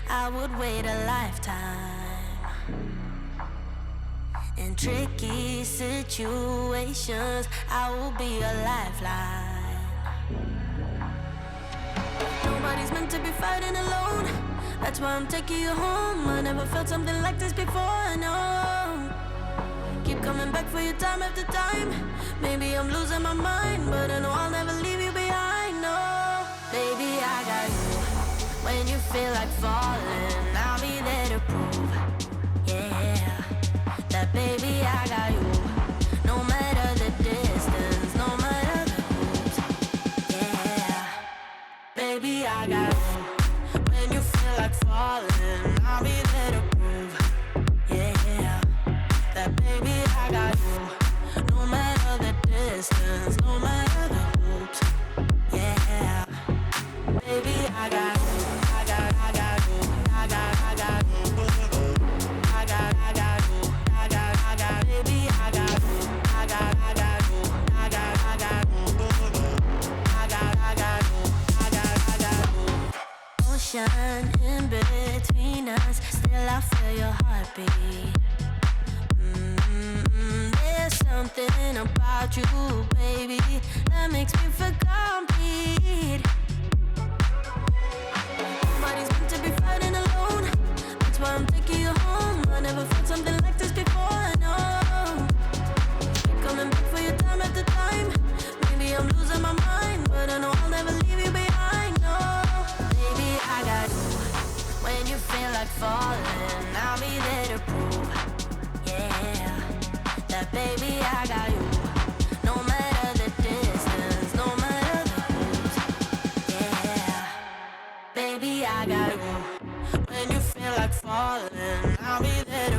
I would wait a lifetime. In tricky situations, I will be a lifeline. Nobody's meant to be fighting alone. That's why I'm taking you home. I never felt something like this before, no. Keep coming back for you time after time. Maybe I'm losing my mind, but I know I'll never leave you behind, no. Baby, I got you. When you feel like falling, I'll be there to prove, yeah, that baby, I got you. No matter the distance, no matter the moves, yeah, baby, I got you. When you feel like falling, I'll be there to prove, yeah, that baby, I got you. No matter the distance, no matter the moves, yeah, baby, I got you. I got you. I got you. I got you. Baby, I got you. I got you. I got you. Ocean in between us, still I feel your heartbeat. There's something about you, baby, that makes me feel complete. Nobody's meant to be fighting alone. That's why I'm taking you home. I never felt something like this before, no. Keep coming back for your time after time. Maybe I'm losing my mind, but I know I'll never leave you behind, no. Baby, I got you. When you feel like falling, I'll be there to prove, yeah, that baby, I got you. No matter the distance, no matter the moves, yeah, baby, I got you. When you feel like falling, I'll be there to